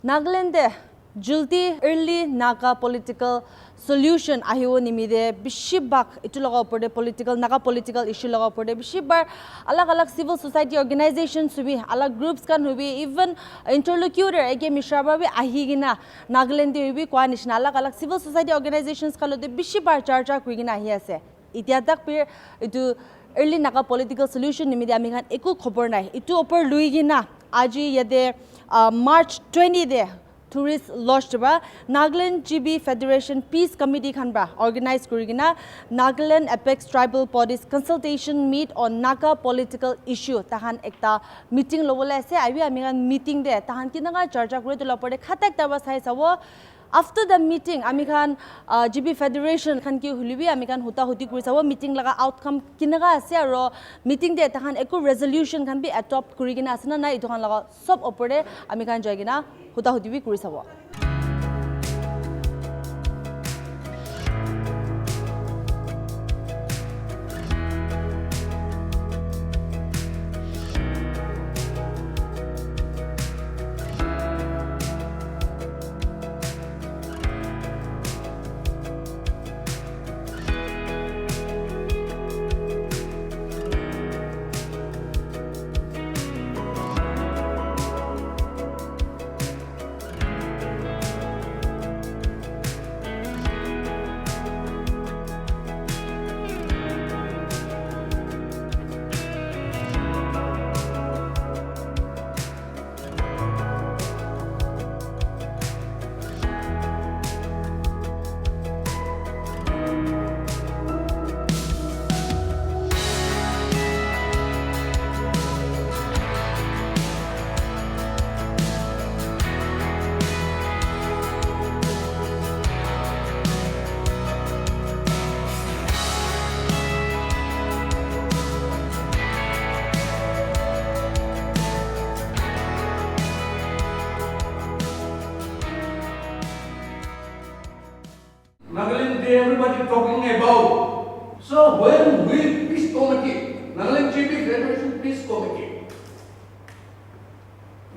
Nagaland Julti early Naga political solution ahiwo nimide bishibak itu laga opor de political Naga political issue laga opor de bishibar alag civil society organizations hubi alag groups kan hubi even interlocutor ege mishraba bi ahigina Nagaland hubi kwa nishna alag civil society organizations kalo de bishibar charcha kuigina ahi ase itia tak pir itu early Naga political solution nimide ami khan eku khobor nai itu opor luigina aji yade March 20 de tourist lodged ba Nagaland GB Federation Peace Committee khan ba organize kurigina Nagaland Apex Tribal Bodies consultation meet on Naga political issue tahan ekta meeting lobole ase abi ami khan meeting de tahan kinaga charcha kure to lopore khatak taba sai sawo after the meeting ami khan GB Federation khan ki hulibi ami khan huta huti kuri sawo meeting laga outcome kinaga ase aro meeting de tahan eku resolution khan bi adopt kurigina asna na itu khan laga sob opore ami khan jaigina huta huti bi kuri sawo Nagaland Day, everybody talking about. So when we Peace Committee, Nagaland GB Federation Peace Committee,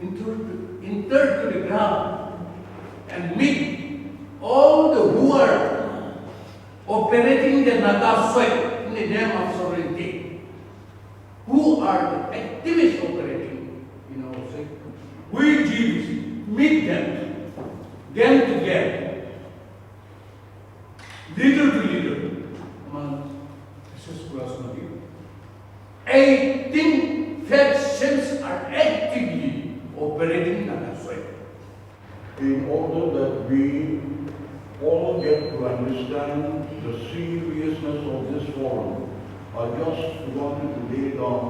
entered to the ground and meet all the who are operating the Naga soil in the name of sovereignty, who are the activists operating in our soil. We Jews meet them, gang to gang, leader to leader, among Grassroots. 18 factions are actively operating Naga soil. In order that we all get to understand the seriousness of this forum, I just wanted to lay down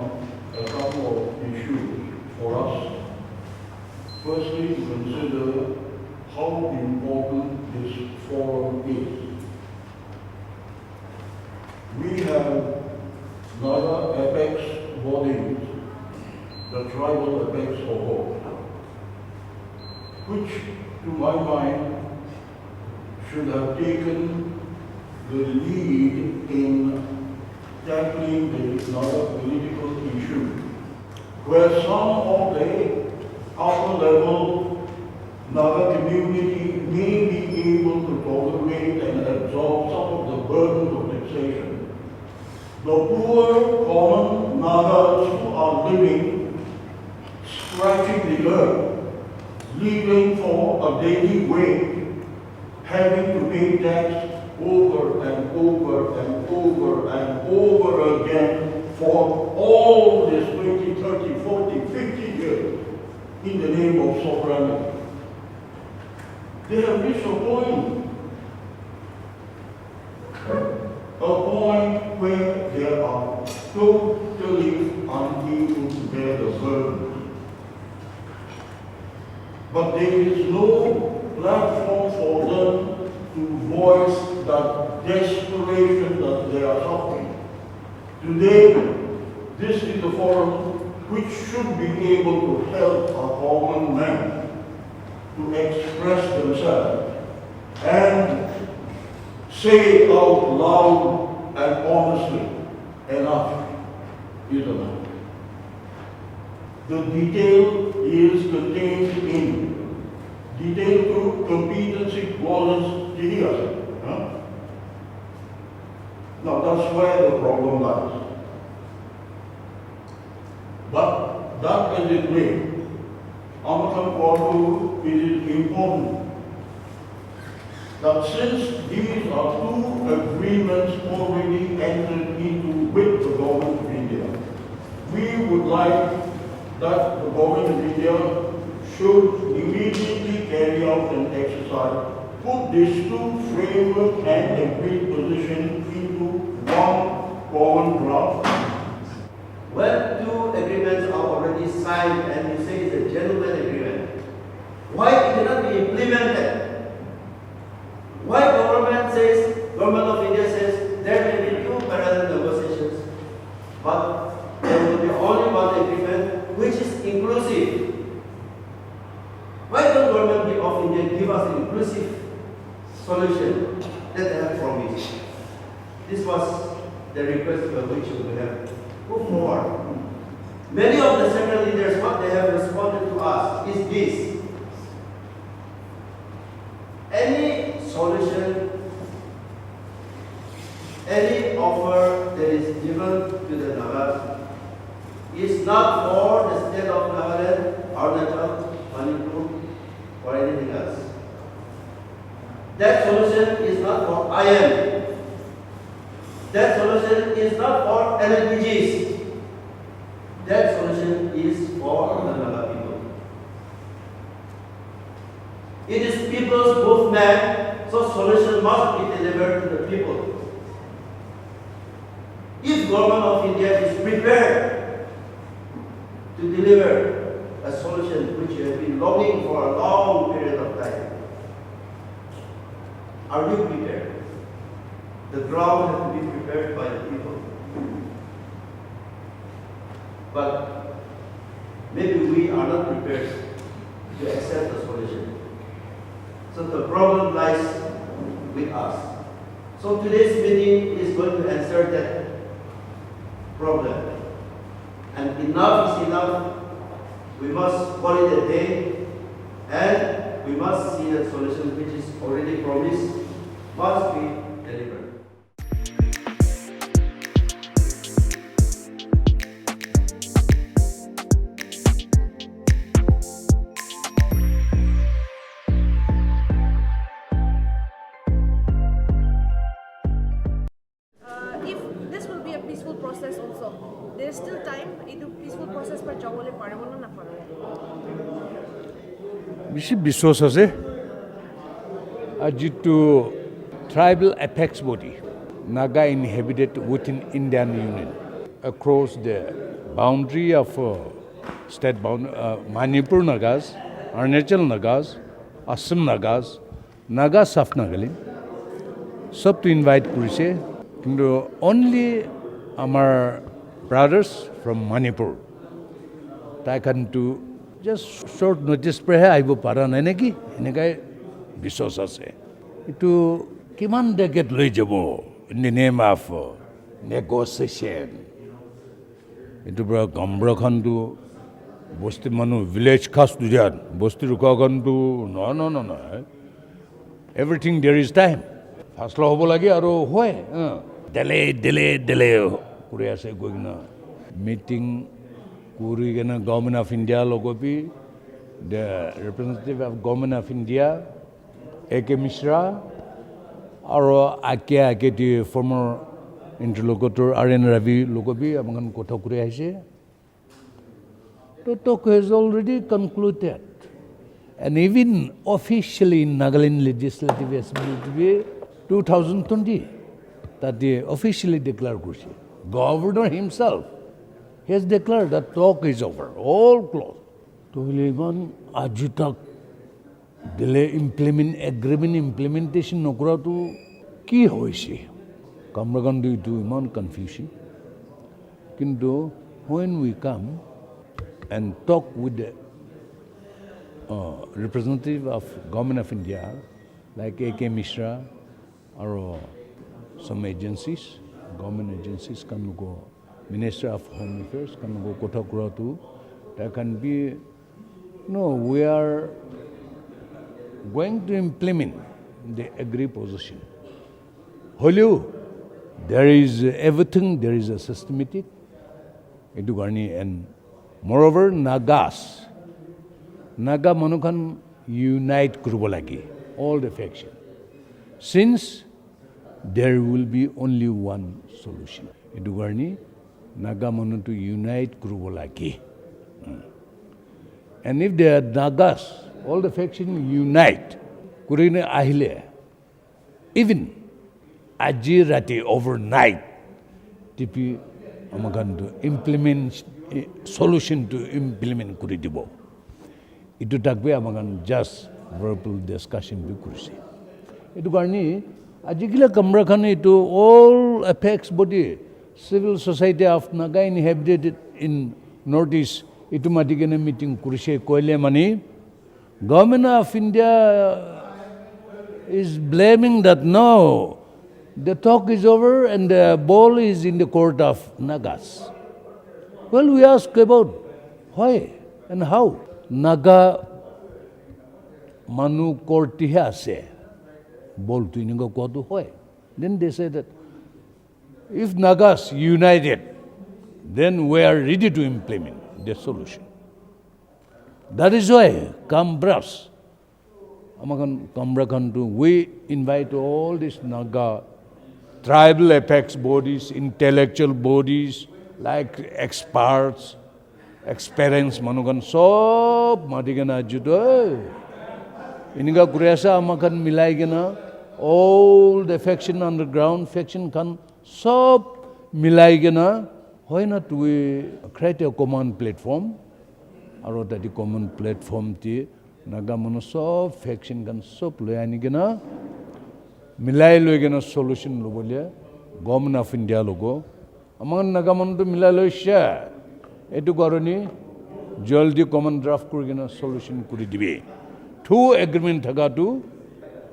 a couple of issues for us. Firstly, to consider how important this forum is. We have Naga Apex bodies, the tribal apex cohort, which to my mind should have taken the lead in tackling the Naga political issue, where some of the upper level Naga community may be able to tolerate and absorb some of the burdens of taxation. The poor common Nagas who are living, scratching the earth, living for a daily wage, having to pay tax over and over and over and over again for all this 20, 30, 40, 50 years in the name of sovereignty. They have reached a point where they are totally unable to bear the burden. But there is no platform for them to voice that desperation that they are suffering. Today, this is the forum which should be able to help a common man to express themselves and say out loud and honestly, enough is enough. The detail is contained in detailed to competency clauses here. Now that's where the problem lies. But that as it may, it is important that since these are two agreements already entered into with the Government of India, we would like that the Government of India should immediately carry out an exercise, put these two framework and agreed positions into one common draft. When two agreements are already signed and you say it's a gentleman agreement, why it cannot be implemented? Why Government of India says there may be two parallel negotiations, but there will be only one agreement which is inclusive? Why don't Government of India give us an inclusive solution that they have promised? This was the request for which we have put forward. Many of the central leaders, what they have responded to us is this: any solution, any offer that is given to the Naga is not for the state of Nagaland, Arunachal, Manipur, or anything else. That solution is not for IM. That solution is not for LNPGs. That solution is for the Naga people. It is people's movement, so solution must be delivered to the people. If Government of India is prepared to deliver a solution which you have been longing for a long period of time, are you prepared? The ground has to be prepared by the people. But maybe we are not prepared to accept the solution. So the problem lies with us. So today's meeting is going to answer that problem. And enough is enough. We must call it a day, and we must see that solution which is already promised must be delivered. If this will be a peaceful process also, there is still time. It peaceful process पर जाओले पारे बोलो ना पारे. বেশি বিশ্বাস আছে আর যেটো tribal apex body Naga inhabited within Indian Union across the boundary of state Manipur Nagas, Arunachal Nagas, Assam Nagas, Naga South Nagaland sab to invite করেছে কিন্তু only our brothers from Manipur তাই কিন্তু just short notice পরে আইব পারা নাই নাকি এনেকাই বিশ্বাস আছে এটু কিমান ডেকেট লৈ যাব in the name of negotiation এটু পুরা গম্বরখনটো বস্তি মানুহ village খাস দুজান বস্তি রুকাখনটো no everything there is time ফাসলা হ'ব লাগে আৰু হয় delay কৰি আছে গৈ না meeting Kuri Government of India Logopi, the representative of Government of India, A.K. Mishra, or Ake the former interlocutor R.N. Ravi Logopi, among Kotakuri Aise. The talk has already concluded. And even officially in Nagaland Legislative Assembly 2020, that they officially declared Kushi. Governor himself has declared that talk is over, all closed. So, even ajitak delay agreement implementation nokra to ki hoise. Kamragan do it iman confusion. Kintu when we come and talk with the representative of Government of India, like A.K. Mishra or some agencies, government agencies can go. Minister of Home Affairs can go Kotakura too. There can be, no, we are going to implement the agreed position. Holu, there is everything, there is a systematic, and moreover, Nagas. Naga Manukan unite Kurubolagi, all the faction. Since there will be only one solution. Edugarni, Naga Manu to unite Kurubolagi. And if the Nagas, all the faction unite, Kurine Ahile, even Ajirati overnight, TP Amagan to implement solution to implement Kuridibo. Itu takbe amagan just verbal discussion bi kursi. Itu karni ajigila kamra khan itu all apex body civil society of Naga inhabited in Northeast itu madigena meeting kursi koile mani government of India is blaming that no, the talk is over and the ball is in the court of Nagas. Well, we ask about why and how. Naga Manu Kortiha se bol tuininga kodu hoy. Then they say that if Nagas united, then we are ready to implement the solution. That is why Kambras, Amakan Kambrakantu, we invite all these Naga tribal apex bodies, intellectual bodies, like experts, experience manukan sob madigana judo ininga kuresa amakan milaigena all the faction underground faction kan sob milaigena why not we create a common platform aro that the common platform ti Naga manu sob faction kan sob loyani gena milai loigena solution lobolia government of India logo among Naga manu to milai loisha etu koroni jaldi common draft kurigena solution kuri dibe two agreement thaga tu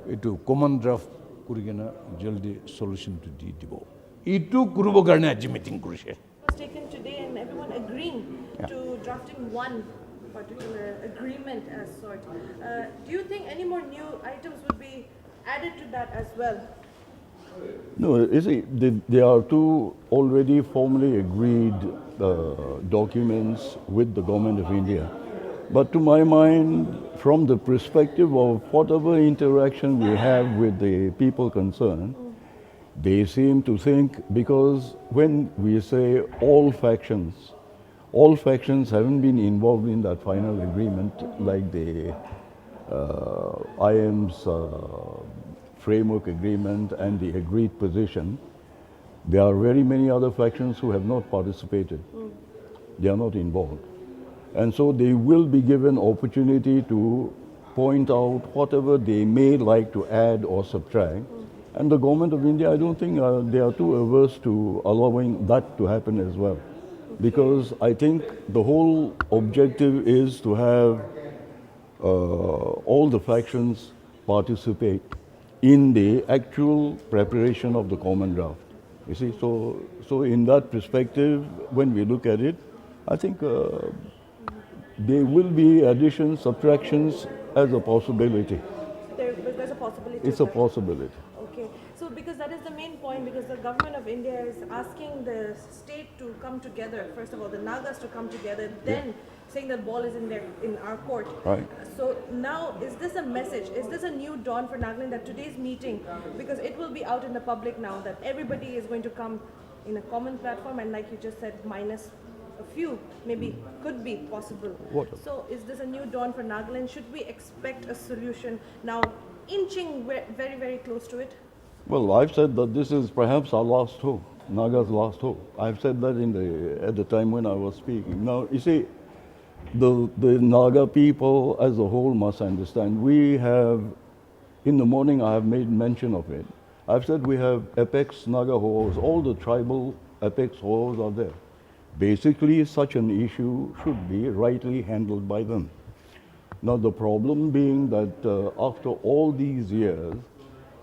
etu common draft kurigena jaldi solution to di dibo itu kurubo karne aji meeting kurise Was taken today and everyone agreeing to drafting one particular agreement as sort. Do you think any more new items would be added to that as well? No, you see, there are two already formally agreed documents with the government of India. But to my mind, from the perspective of whatever interaction we have with the people concerned, they seem to think, because when we say all factions haven't been involved in that final agreement, like the IM's framework agreement and the agreed position, there are very many other factions who have not participated. They are not involved. And so they will be given opportunity to point out whatever they may like to add or subtract. And the government of India, I don't think they are too averse to allowing that to happen as well. Because I think the whole objective is to have all the factions participate in the actual preparation of the common draft. You see, so in that perspective, when we look at it, I think there will be additions, subtractions as a possibility. There's a possibility. It's a possibility. Okay, so because that is the main point, because the government of India is asking the state to come together, first of all, the Nagas to come together, then saying that ball is in our court. Right. So now, is this a message? Is this a new dawn for Nagaland that today's meeting, because it will be out in the public now, that everybody is going to come in a common platform, and like you just said, minus a few, maybe could be possible. What? So is this a new dawn for Nagaland? Should we expect a solution now, inching very, very close to it? Well, I've said that this is perhaps our last hope, Naga's last hope. I've said that at the time when I was speaking. Now, you see, the Naga people as a whole must understand. We have, in the morning I have made mention of it. I've said we have apex Naga hoes, all the tribal apex hoes are there. Basically, such an issue should be rightly handled by them. Now, the problem being that after all these years,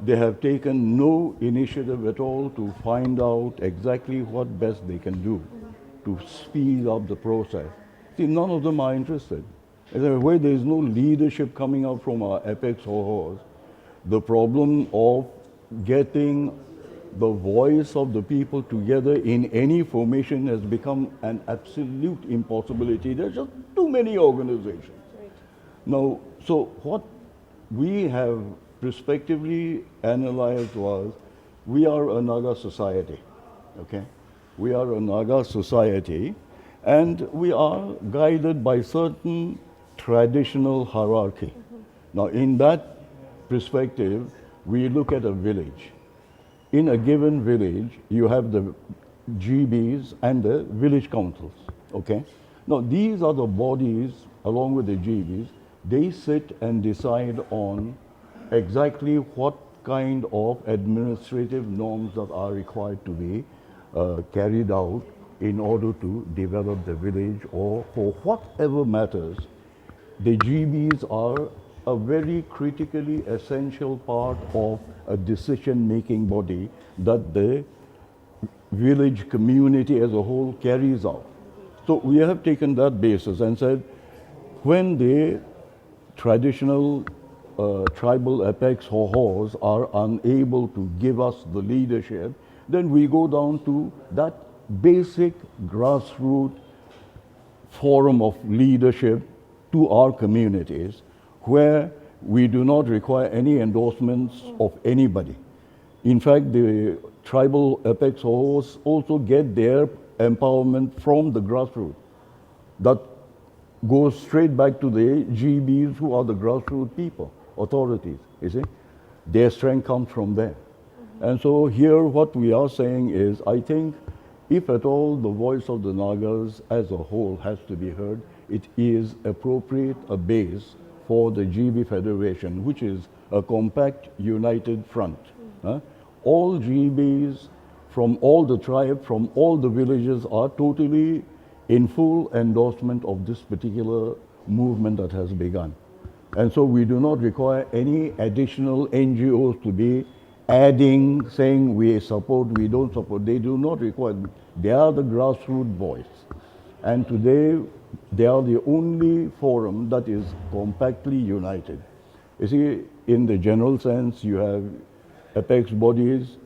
they have taken no initiative at all to find out exactly what best they can do to speed up the process. See, none of them are interested. Where there is no leadership coming out from our apex horrors, the problem of getting the voice of the people together in any formation has become an absolute impossibility. There's just too many organizations. Right. Now, so what we have prospectively analyzed was, we are a Naga society, okay? We are a Naga society, and we are guided by certain traditional hierarchy. Now, in that perspective, we look at a village. In a given village, you have the GBs and the village councils, okay? Now, these are the bodies, along with the GBs, they sit and decide on exactly what kind of administrative norms that are required to be carried out in order to develop the village, or for whatever matters. The GBs are a very critically essential part of a decision-making body that the village community as a whole carries out. So we have taken that basis and said, when the traditional tribal apex horrors are unable to give us the leadership, then we go down to that basic grassroots forum of leadership to our communities, where we do not require any endorsements of anybody. In fact, the tribal apex horrors also get their empowerment from the grassroots. That goes straight back to the GBs, who are the grassroots people, authorities, you see. Their strength comes from there. And so here what we are saying is, I think, if at all the voice of the Nagas as a whole has to be heard, it is appropriate a base for the GB Federation, which is a compact, united front. All GBs from all the tribes, from all the villages are totally in full endorsement of this particular movement that has begun. And so we do not require any additional NGOs to be adding, saying we support, we don't support. They do not require. They are the grassroots voice. And today, they are the only forum that is compactly united. You see, in the general sense, you have apex bodies.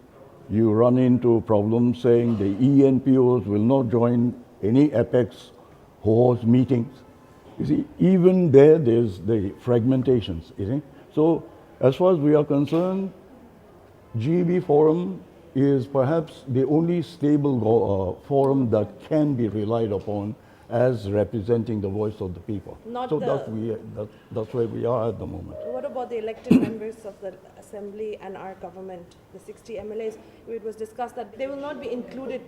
You run into problems saying the ENPOs will not join any apex horse meetings. You see, even there's the fragmentations, you see. So, as far as we are concerned, GB Forum is perhaps the only stable forum that can be relied upon as representing the voice of the people. That's where we are at the moment. What about the elected members of the assembly and our government, the 60 MLAs? It was discussed that they will not be included,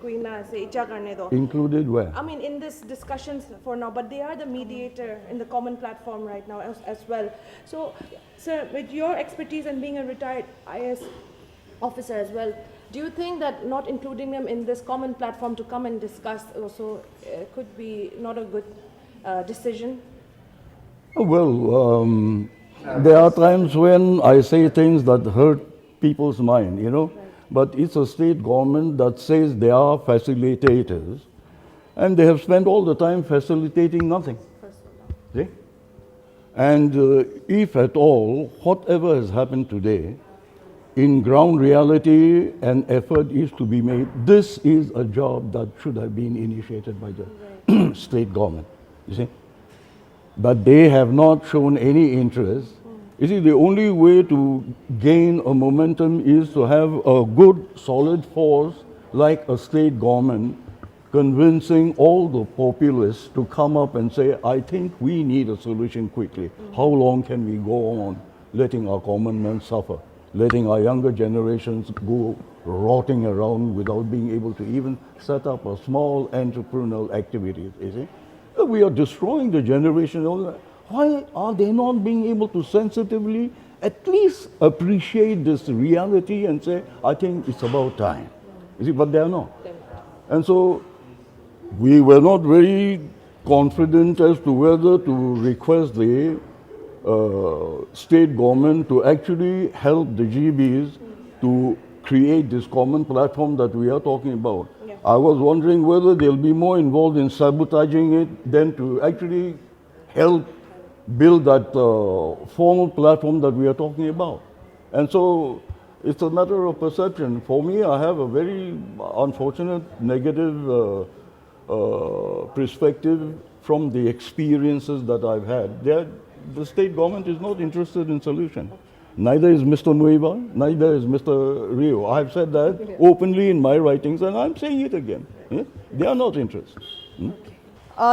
Included where? I mean, in this discussions for now, but they are the mediator in the common platform right now as well. So, sir, with your expertise and being a retired IS officer as well, do you think that not including them in this common platform to come and discuss also could be not a good decision? Well, there are times when I say things that hurt people's mind, you know. Right. But it's a state government that says they are facilitators, and they have spent all the time facilitating nothing. See? And if at all, whatever has happened today, in ground reality, an effort is to be made. This is a job that should have been initiated by the state government, you see. But they have not shown any interest. You see, the only way to gain a momentum is to have a good, solid force like a state government convincing all the populace to come up and say, I think we need a solution quickly. How long can we go on letting our common men suffer? Letting our younger generations go rotting around without being able to even set up a small entrepreneurial activity, you see. We are destroying the generation. Why are they not being able to sensitively at least appreciate this reality and say, I think it's about time? You see, but they are not. And so we were not very confident as to whether to request the state government to actually help the GBs to create this common platform that we are talking about. Yeah. I was wondering whether they'll be more involved in sabotaging it than to actually help build that formal platform that we are talking about. And so it's a matter of perception. For me, I have a very unfortunate negative perspective from the experiences that I've had. The state government is not interested in solution. Neither is Mr. Th.Muivah, neither is Mr. Rio. I've said that openly in my writings, and I'm saying it again. Yeah? They are not interested.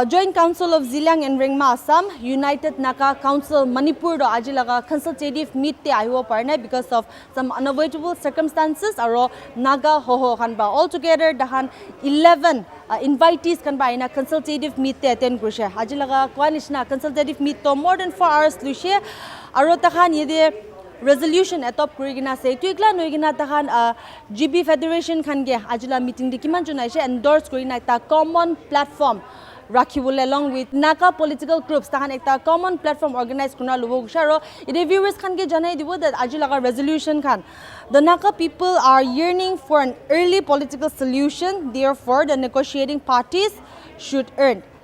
Joint Council of Zilliang and Ringma Assam, United Naga Council Manipur do ajilaga consultative meet te ahibo parne because of some unavoidable circumstances aro Naga hoho khan ba. Altogether dahan 11 invitees kan ba ina consultative meet te attend gushe. Ajilaga kwanishna consultative meet to more than 4 hours lushe aro takhan yede resolution atop kurigina se tuikla noigina tahan GB Federation khan ge ajila meeting de kiman junai she endorse kurina ta common platform Rakhibule along with Naga political groups tahan ekta common platform organize kuna lobo gusharo ide viewers khan ke janai dibo that ajilaga resolution khan the Naga people are yearning for an early political solution, therefore the negotiating parties should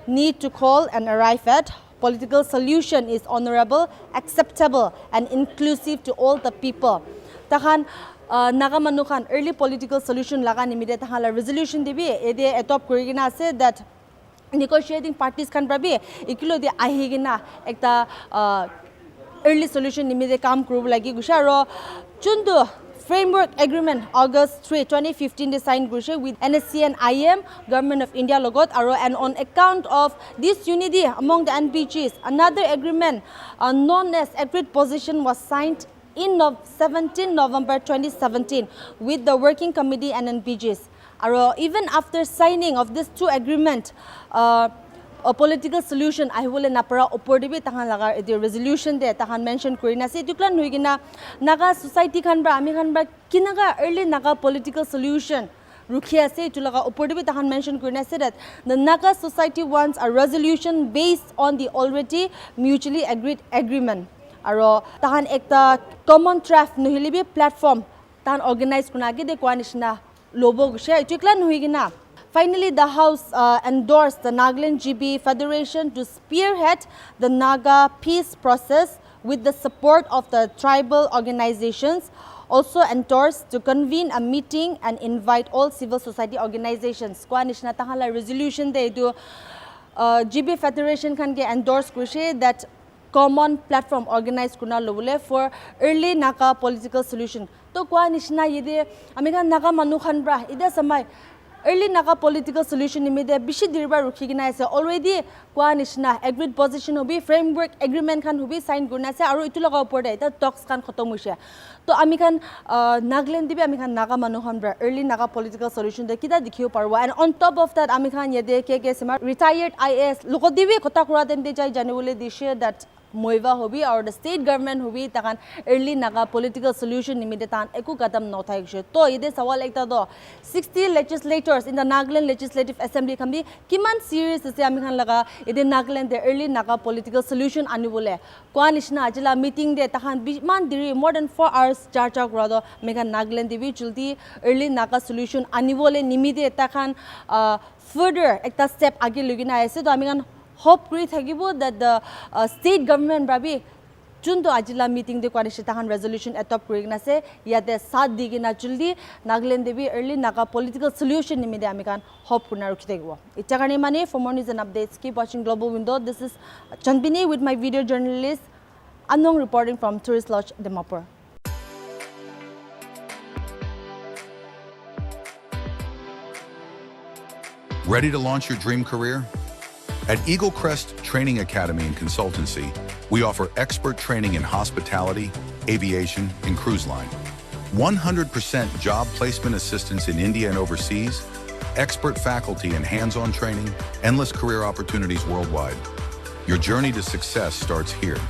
need to call and arrive at political solution is honorable, acceptable and inclusive to all the people. Tahan Naga manukhan early political solution laga nimide tahan la resolution dibi ede atop kurigina ase that negotiating parties kan prabi ikilo de ahigina ekta early solution nimide kam kuru lagi gusharo chundu framework agreement August 3 2015 de sign gushe with NSC and IM government of India logot aro and on account of this unity among the NPGs another agreement known as agreed position was signed in 17 November 2017 with the working committee and NPGs. Even after signing of these two agreements, a political solution I will napara opodibi tahan lagar the resolution de tahan mention kurina se tuklan nuigina Naga society khan bra ami khan bra kinaga early Naga political solution rukhia se tulaga opodibi tahan mention kurina se that the Naga society wants a resolution based on the already mutually agreed agreement aro tahan ekta common draft nuhilibi platform tahan organize kunagi de kwanishna lobo gushe tuklan nuigina. Finally, the House endorsed the Nagaland GB Federation to spearhead the Naga peace process with the support of the tribal organizations. Also endorsed to convene a meeting and invite all civil society organizations. Kwanishna tahala resolution they do GB Federation can get endorsed kushe that common platform organized kuna lobule for early Naga political solution. To kwanishna yede amiga Naga manukhan bra ida samai early Naga political solution nimide bishi dirba rukhigina ase already kwanishna agreed position hobi framework agreement khan hobi sign gurna ase aro itu laga upor eta talks khan khatom hoise to ami khan Nagaland dibi ami khan Naga manukhan bra early Naga political solution de kida dikhiu parwa and on top of that ami khan yede ke sema retired IAS logodibi kota kura dem de jai janebole dishe that Th.Muivah hobi or the state government hobi takan early Naga political solution nimide tan eku kadam no thai gshe to ide sawal ekta do 60 legislators in the Nagaland Legislative Assembly khambi kiman serious ase ami khan laga ide Nagaland the early Naga political solution anibole kwanishna ajila meeting de tahan man diri more than 4 hours charcha kura do megan Nagaland dibi juldi early Naga solution anibole nimide takan further ekta step age lugina ase to ami khan hope kuri thakibo that the state government brabi junto ajila meeting de kwanish tahan resolution atop kurigna se yate sat digina juldi Nagaland debi early Naga political solution nimide amikan hope kuna rukhitego itagani mane for more news and updates keep watching Global Window. This is Chandbini with my video journalist Anong reporting from Tourist Lodge Dimapur. Ready to launch your dream career? At Eagle Crest Training Academy and Consultancy, we offer expert training in hospitality, aviation, and cruise line. 100% job placement assistance in India and overseas, expert faculty and hands-on training, endless career opportunities worldwide. Your journey to success starts here.